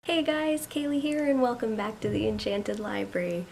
Hey guys, Kaylee here and welcome back to the Enchanted Library.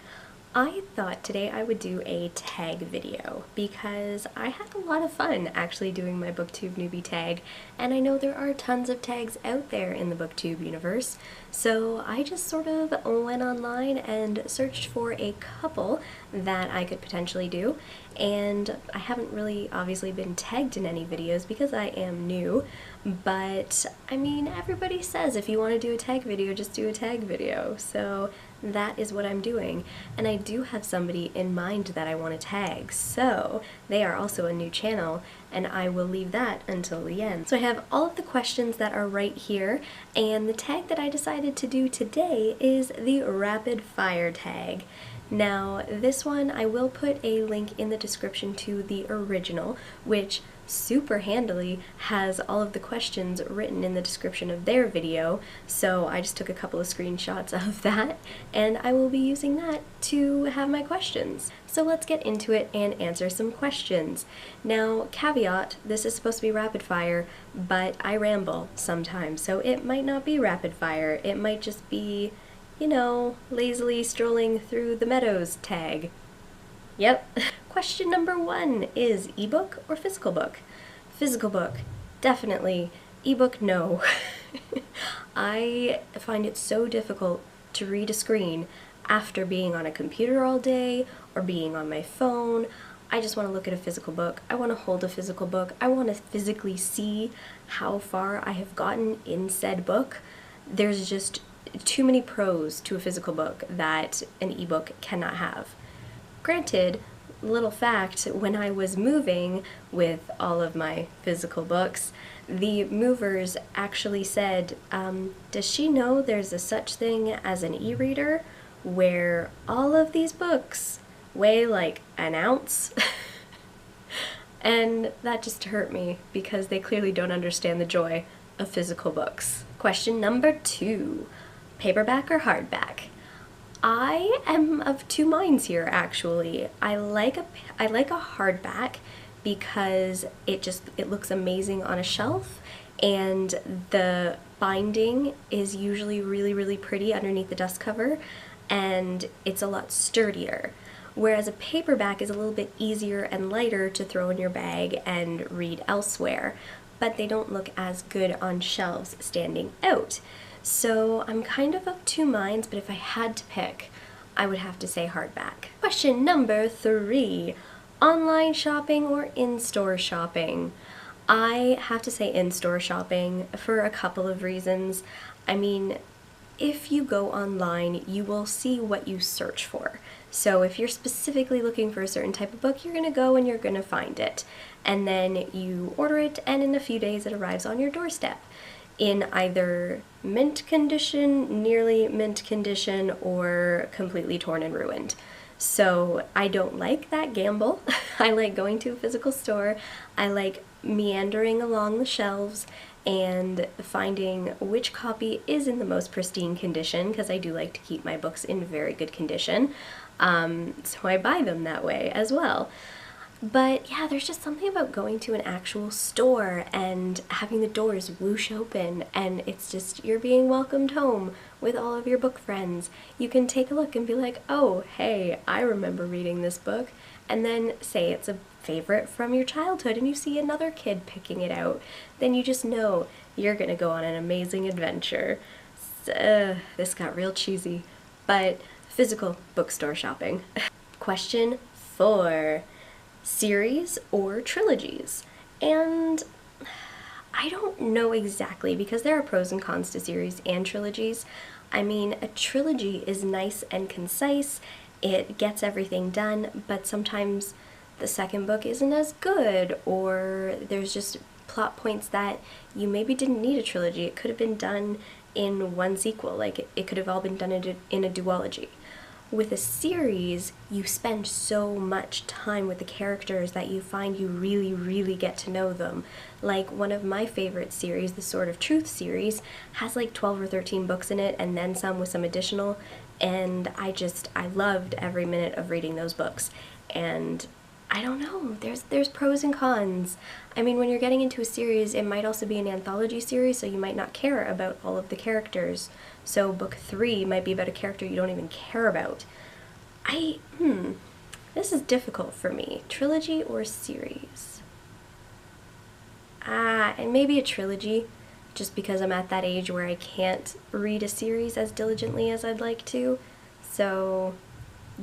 I thought today I would do a tag video because I had a lot of fun actually doing my BookTube newbie tag, and I know there are tons of tags out there in the BookTube universe, so I just sort of went online and searched for a couple that I could potentially do, and I haven't really obviously been tagged in any videos because I am new, but I mean, everybody says if you want to do a tag video, just do a tag video, so that is what I'm doing. And I do have somebody in mind that I want to tag, so they are also a new channel, and I will leave that until the end. So I have all of the questions that are right here, and the tag that I decided to do today is the rapid fire tag. Now, this one I will put a link in the description to the original, which super handily has all of the questions written in the description of their video, so I just took a couple of screenshots of that, and I will be using that to have my questions. So let's get into it and answer some questions. Now, caveat, this is supposed to be rapid fire, but I ramble sometimes, so it might not be rapid fire. It might just be, you know, lazily strolling through the meadows tag. Yep. Question number 1 is ebook or physical book? Physical book, definitely. Ebook, no. I find it so difficult to read a screen after being on a computer all day or being on my phone. I just want to look at a physical book. I want to hold a physical book. I want to physically see how far I have gotten in said book. There's just too many pros to a physical book that an ebook cannot have. Granted, little fact, when I was moving with all of my physical books, the movers actually said, does she know there's a such thing as an e-reader where all of these books weigh like an ounce? And that just hurt me because they clearly don't understand the joy of physical books. Question number 2, paperback or hardback? I am of two minds here, actually. I like a hardback because it looks amazing on a shelf, and the binding is usually really pretty underneath the dust cover, and it's a lot sturdier. Whereas a paperback is a little bit easier and lighter to throw in your bag and read elsewhere, but they don't look as good on shelves standing out. So I'm kind of two minds, but if I had to pick, I would have to say hardback. Question number 3, online shopping or in-store shopping? I have to say in-store shopping for a couple of reasons. I mean, if you go online, you will see what you search for. So if you're specifically looking for a certain type of book, you're going to go and you're going to find it. And then you order it, and in a few days it arrives on your doorstep in either mint condition, nearly mint condition, or completely torn and ruined. So I don't like that gamble. I like going to a physical store. I like meandering along the shelves and finding which copy is in the most pristine condition, because I do like to keep my books in very good condition. So I buy them that way as well. But yeah, there's just something about going to an actual store and having the doors whoosh open, and it's just, you're being welcomed home with all of your book friends. You can take a look and be like, oh, hey, I remember reading this book, and then say it's a favorite from your childhood and you see another kid picking it out, then you just know you're gonna go on an amazing adventure. This got real cheesy, but physical bookstore shopping. Question 4. Series or trilogies? And I don't know exactly, because there are pros and cons to series and trilogies. I mean, a trilogy is nice and concise, it gets everything done, but sometimes the second book isn't as good, or there's just plot points that you maybe didn't need a trilogy. It could have been done in one sequel, like it could have all been done in a duology. With a series, you spend so much time with the characters that you find you really get to know them. Like one of my favorite series, the Sword of Truth series, has like 12 or 13 books in it, and then some with some additional, and I loved every minute of reading those books. And I don't know. There's pros and cons. I mean, when you're getting into a series, it might also be an anthology series, so you might not care about all of the characters. So book 3 might be about a character you don't even care about. This is difficult for me. Trilogy or series? And maybe a trilogy, just because I'm at that age where I can't read a series as diligently as I'd like to. So,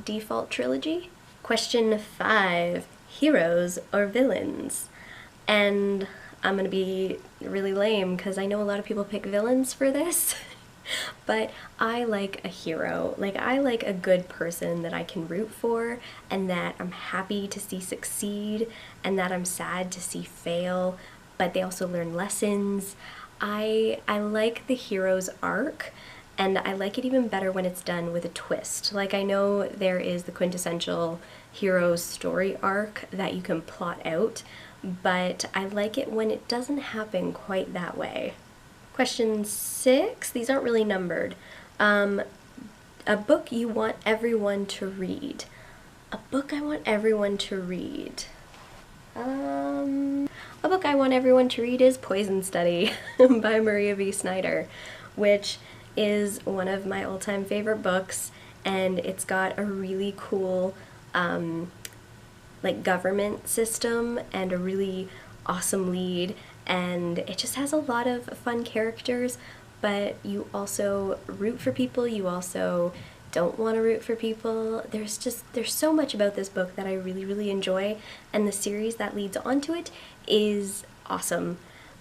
default trilogy? Question 5, heroes or villains? And I'm gonna be really lame because I know a lot of people pick villains for this, but I like a hero. Like, I like a good person that I can root for and that I'm happy to see succeed and that I'm sad to see fail, but they also learn lessons. I like the hero's arc, and I like it even better when it's done with a twist. Like, I know there is the quintessential hero's story arc that you can plot out, but I like it when it doesn't happen quite that way. Question 6, these aren't really numbered. A book you want everyone to read. A book I want everyone to read. A book I want everyone to read is Poison Study by Maria V. Snyder, which is one of my all-time favorite books, and it's got a really cool like government system and a really awesome lead, and it just has a lot of fun characters, but you also root for people, you also don't want to root for people. There's so much about this book that I really enjoy, and the series that leads onto it is awesome.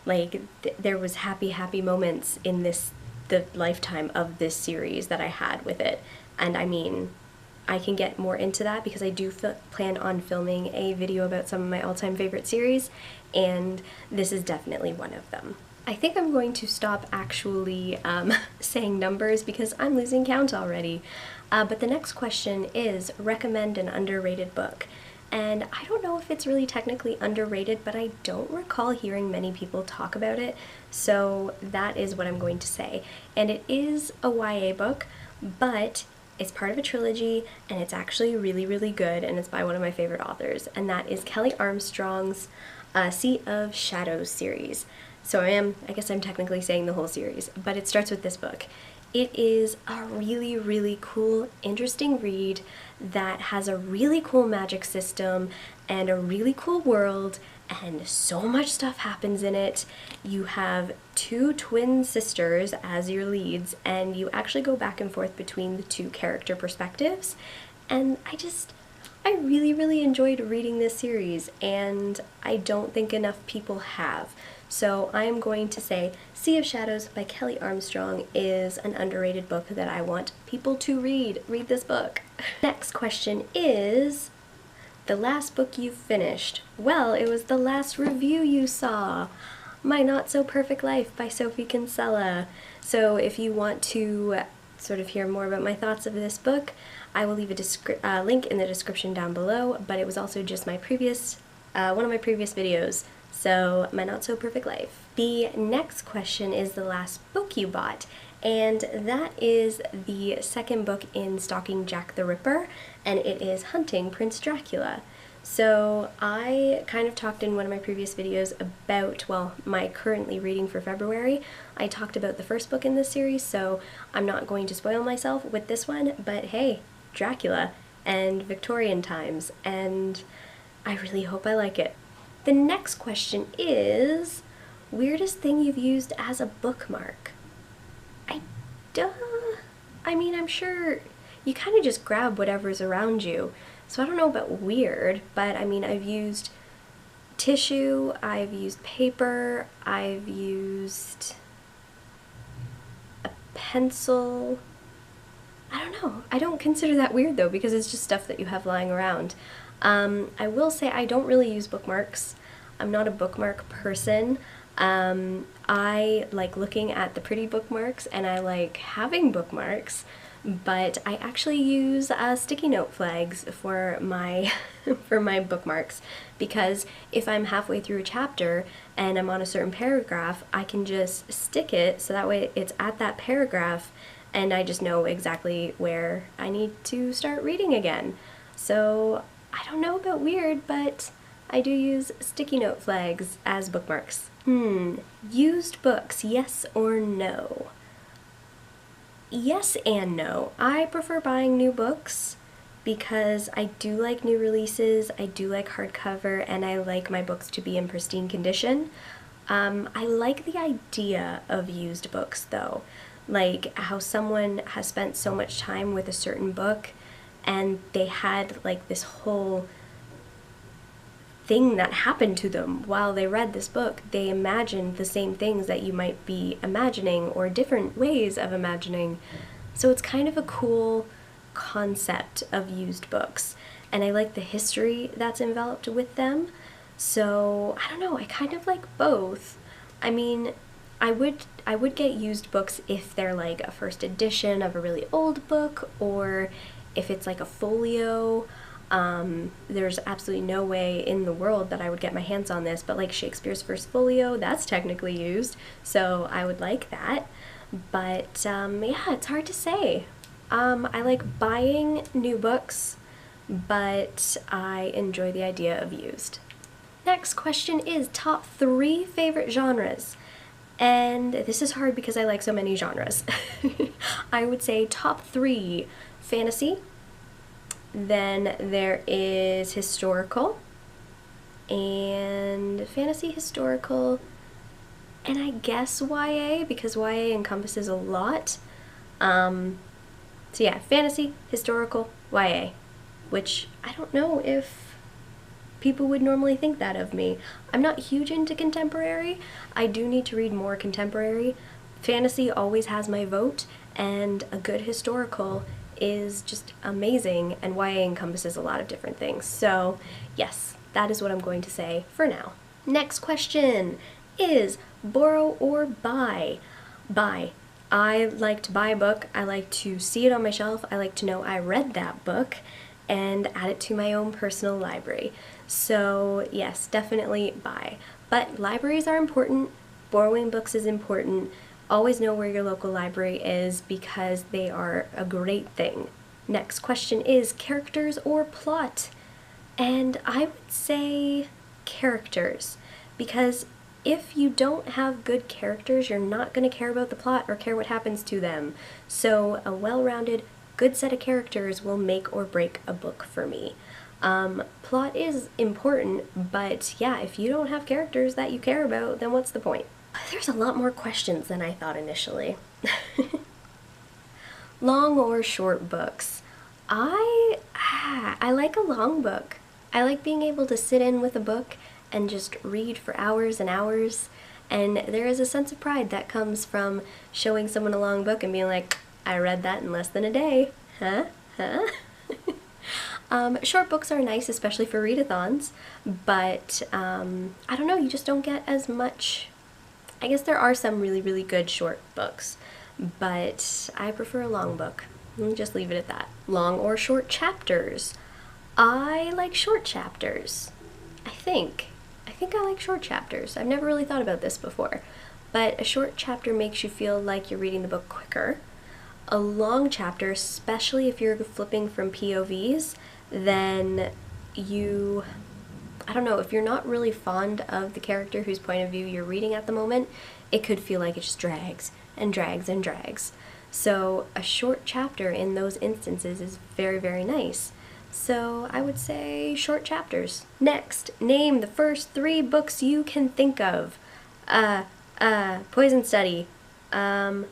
Like, there was happy moments in the lifetime of this series that I had with it, and I mean, I can get more into that because I do plan on filming a video about some of my all-time favorite series, and this is definitely one of them. I think I'm going to stop actually saying numbers because I'm losing count already. But the next question is recommend an underrated book. And I don't know if it's really technically underrated, but I don't recall hearing many people talk about it, so that is what I'm going to say. And it is a YA book, but it's part of a trilogy, and it's actually really good, and it's by one of my favorite authors, and that is Kelly Armstrong's Sea of Shadows series. So I guess I'm technically saying the whole series, but it starts with this book. It is a really cool, interesting read that has a really cool magic system and a really cool world, and so much stuff happens in it. You have 2 twin sisters as your leads, and you actually go back and forth between the 2 character perspectives, and I really enjoyed reading this series, and I don't think enough people have. So I am going to say Sea of Shadows by Kelly Armstrong is an underrated book that I want people to read. Read this book. Next question is the last book you finished. Well, it was the last review you saw. My Not So Perfect Life by Sophie Kinsella. So if you want to sort of hear more about my thoughts of this book, I will leave a link in the description down below, but it was also just my one of my previous videos. So, My Not So Perfect Life. The next question is the last book you bought, and that is the second book in Stalking Jack the Ripper, and it is Hunting Prince Dracula. So I kind of talked in one of my previous videos about, well, my currently reading for February. I talked about the first book in this series, so I'm not going to spoil myself with this one, but hey, Dracula and Victorian times, and I really hope I like it. The next question is, weirdest thing you've used as a bookmark? I mean, I'm sure you kind of just grab whatever's around you. So I don't know about weird, but I mean, I've used tissue, I've used paper, I've used a pencil. I don't know. I don't consider that weird though, because it's just stuff that you have lying around. I will say I don't really use bookmarks. I'm not a bookmark person. I like looking at the pretty bookmarks and I like having bookmarks, but I actually use sticky note flags for my for my bookmarks, because if I'm halfway through a chapter and I'm on a certain paragraph, I can just stick it so that way it's at that paragraph and I just know exactly where I need to start reading again. So I don't know about weird, but I do use sticky note flags as bookmarks. Used books, yes or no? Yes and no. I prefer buying new books because I do like new releases, I do like hardcover, and I like my books to be in pristine condition. I like the idea of used books though, like how someone has spent so much time with a certain book and they had like this whole thing that happened to them while they read this book. They imagined the same things that you might be imagining or different ways of imagining. So it's kind of a cool concept of used books, and I like the history that's enveloped with them. So I don't know, I kind of like both. I mean, I would get used books if they're like a first edition of a really old book, or if it's like a folio. There's absolutely no way in the world that I would get my hands on this, but like Shakespeare's first folio, that's technically used, so I would like that. But yeah, it's hard to say. I like buying new books, but I enjoy the idea of used. Next question is top 3 favorite genres. And this is hard because I like so many genres. I would say top 3 fantasy, then there is historical, and fantasy, historical, and I guess YA, because YA encompasses a lot. So yeah, fantasy, historical, YA, which I don't know if people would normally think that of me. I'm not huge into contemporary. I do need to read more contemporary. Fantasy always has my vote, and a good historical is just amazing, and YA encompasses a lot of different things. So yes, that is what I'm going to say for now. Next question is borrow or buy? Buy. I like to buy a book, I like to see it on my shelf, I like to know I read that book and add it to my own personal library. So yes, definitely buy. But libraries are important, borrowing books is important. Always know where your local library is because they are a great thing. Next question is characters or plot? And I would say characters, because if you don't have good characters, you're not going to care about the plot or care what happens to them. So a well-rounded, good set of characters will make or break a book for me. Plot is important, but yeah, if you don't have characters that you care about, then what's the point? There's a lot more questions than I thought initially. Long or short books? I like a long book. I like being able to sit in with a book and just read for hours and hours, and there is a sense of pride that comes from showing someone a long book and being like, I read that in less than a day. Huh? Short books are nice, especially for readathons, but I don't know, you just don't get as much. I guess there are some really, really good short books, but I prefer a long book. Let me just leave it at that. Long or short chapters? I like short chapters. I think I like short chapters. I've never really thought about this before, but a short chapter makes you feel like you're reading the book quicker. A long chapter, especially if you're flipping from POVs, then I don't know, if you're not really fond of the character whose point of view you're reading at the moment, it could feel like it just drags and drags and drags. So a short chapter in those instances is very, very nice. So I would say short chapters. Next, name the first 3 books you can think of. Poison Study. Oh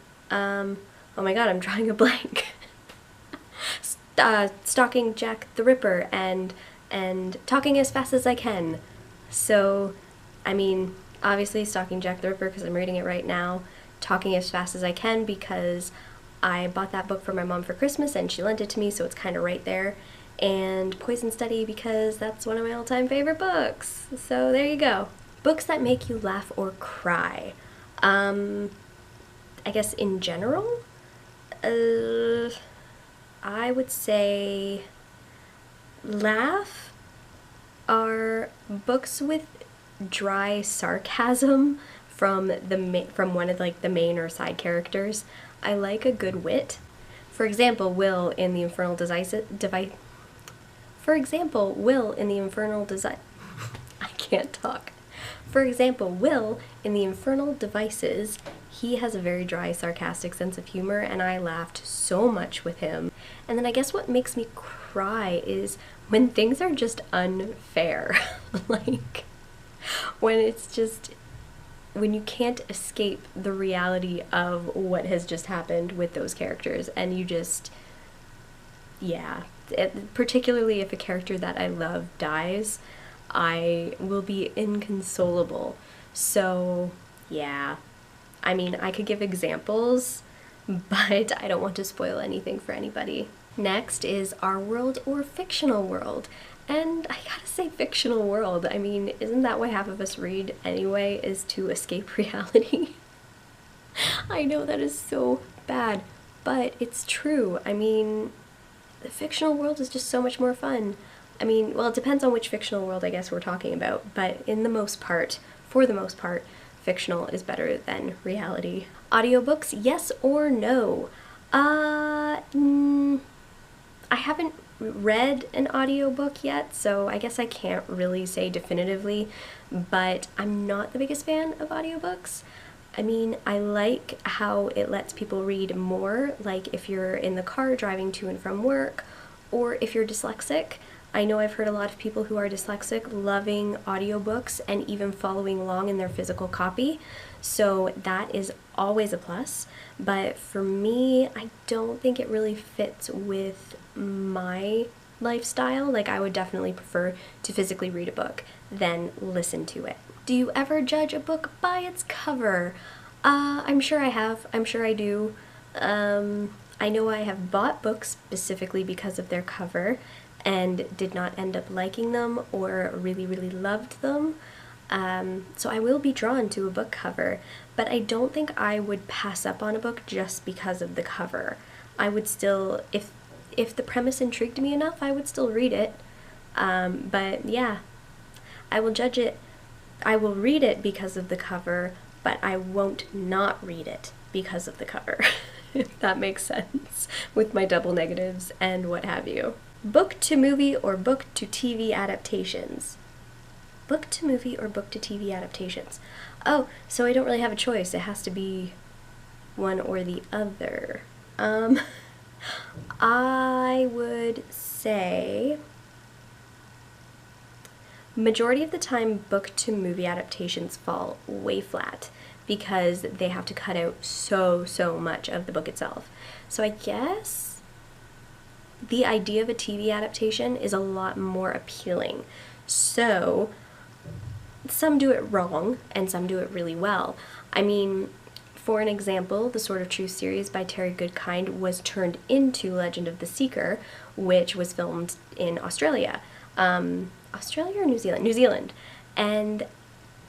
my god, I'm drawing a blank. Stalking Jack the Ripper and Talking as Fast as I Can. So, I mean, obviously Stalking Jack the Ripper because I'm reading it right now. Talking as Fast as I Can because I bought that book for my mom for Christmas and she lent it to me, so it's kind of right there. And Poison Study because that's one of my all-time favorite books. So there you go. Books that make you laugh or cry. I guess in general, I would say laugh are books with dry sarcasm from one of like the main or side characters. I like a good wit. For example, Will in the Infernal Devices For example, Will in the Infernal Design... I can't talk. For example, Will in the Infernal Devices, he has a very dry, sarcastic sense of humor, and I laughed so much with him. And then I guess what makes me cry is when things are just unfair. Like, when you can't escape the reality of what has just happened with those characters, and you just, yeah. Particularly if a character that I love dies, I will be inconsolable. So, yeah. I mean, I could give examples, but I don't want to spoil anything for anybody. Next is our world or fictional world. And I gotta say fictional world. I mean, isn't that why half of us read anyway, is to escape reality? I know that is so bad, but it's true. I mean, the fictional world is just so much more fun. I mean, well, it depends on which fictional world I guess we're talking about, but for the most part, fictional is better than reality. Audiobooks, yes or no? I haven't read an audiobook yet, so I guess I can't really say definitively, but I'm not the biggest fan of audiobooks. I mean, I like how it lets people read more, like if you're in the car driving to and from work, or if you're dyslexic. I know I've heard a lot of people who are dyslexic loving audiobooks and even following along in their physical copy, so that is always a plus. But for me, I don't think it really fits with my lifestyle. Like, I would definitely prefer to physically read a book than listen to it. Do you ever judge a book by its cover? I'm sure I have. I'm sure I do. I know I have bought books specifically because of their cover and did not end up liking them or really, really loved them. So I will be drawn to a book cover, but I don't think I would pass up on a book just because of the cover. I would still, if the premise intrigued me enough, I would still read it. But yeah, I will judge it. I will read it because of the cover, but I won't not read it because of the cover, if that makes sense, with my double negatives and what have you. Book to movie or book to TV adaptations? Book to movie or book to TV adaptations? Oh, so I don't really have a choice. It has to be one or the other. I would say majority of the time book to movie adaptations fall way flat because they have to cut out so much of the book itself. So I guess the idea of a TV adaptation is a lot more appealing. So some do it wrong and some do it really well. I mean, for an example, the Sword of Truth series by Terry Goodkind was turned into Legend of the Seeker, which was filmed in Australia. Australia or New Zealand? New Zealand. And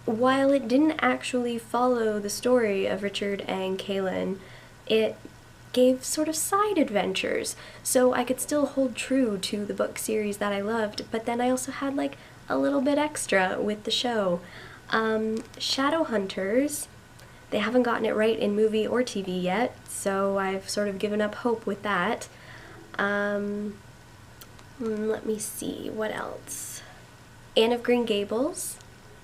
while it didn't actually follow the story of Richard and Kaelin, it gave sort of side adventures, so I could still hold true to the book series that I loved, but then I also had like a little bit extra with the show. Shadowhunters, they haven't gotten it right in movie or TV yet, so I've sort of given up hope with that. Let me see, what else? Anne of Green Gables.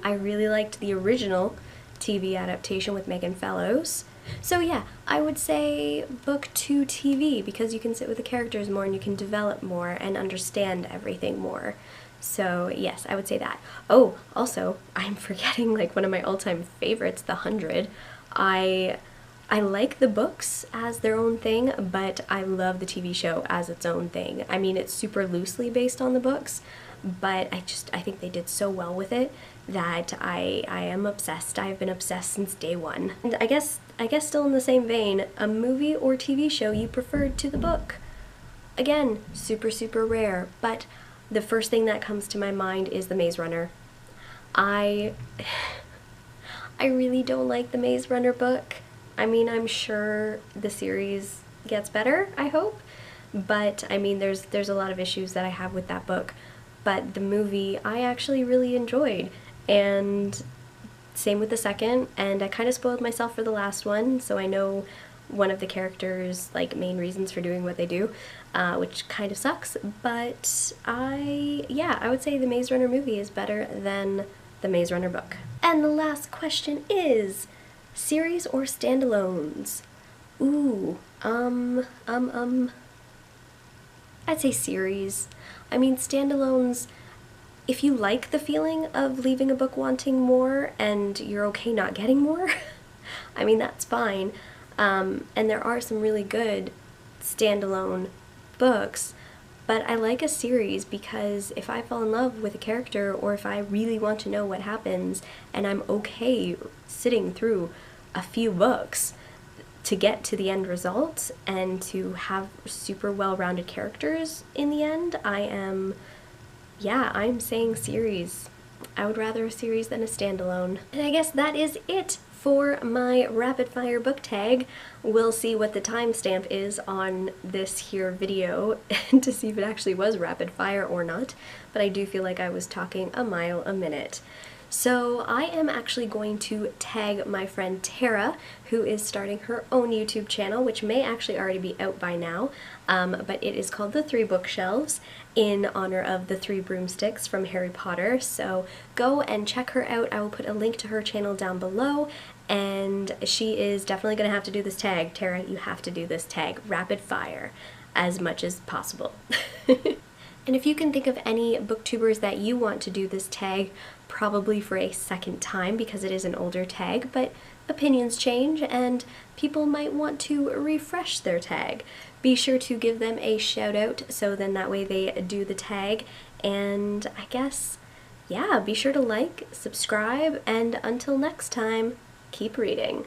I really liked the original TV adaptation with Megan Fellows. So yeah, I would say book to TV because you can sit with the characters more and you can develop more and understand everything more. So yes, I would say that. Oh, also, I'm forgetting like one of my all-time favorites, The 100. I like the books as their own thing, but I love the TV show as its own thing. I mean, it's super loosely based on the books, but I think they did so well with it that I am obsessed. I've been obsessed since day one. And I guess still in the same vein, a movie or TV show you preferred to the book. Again, super rare, but the first thing that comes to my mind is The Maze Runner. I really don't like the Maze Runner book. I mean, I'm sure the series gets better, I hope, but I mean, there's a lot of issues that I have with that book, but the movie I actually really enjoyed, and same with the second, and I kind of spoiled myself for the last one, so I know one of the characters' like main reasons for doing what they do, which kind of sucks. But I would say the Maze Runner movie is better than the Maze Runner book. And the last question is series or standalones? Ooh, I'd say series. I mean, standalones, if you like the feeling of leaving a book wanting more and you're okay not getting more, I mean, that's fine. And there are some really good standalone books, but I like a series because if I fall in love with a character or if I really want to know what happens and I'm okay sitting through a few books to get to the end result and to have super well-rounded characters in the end, I'm saying series. I would rather a series than a standalone. And I guess that is it for my rapid fire book tag. We'll see what the timestamp is on this here video to see if it actually was rapid fire or not, but I do feel like I was talking a mile a minute. So I am actually going to tag my friend Tara, who is starting her own YouTube channel, which may actually already be out by now, but it is called The Three Bookshelves, in honor of the three broomsticks from Harry Potter. So go and check her out. I will put a link to her channel down below, and she is definitely going to have to do this tag. Tara, you have to do this tag, rapid fire, as much as possible. And if you can think of any booktubers that you want to do this tag, probably for a second time because it is an older tag, but opinions change and people might want to refresh their tag. Be sure to give them a shout out so then that way they do the tag, and I guess, yeah, be sure to like, subscribe, and until next time, keep reading.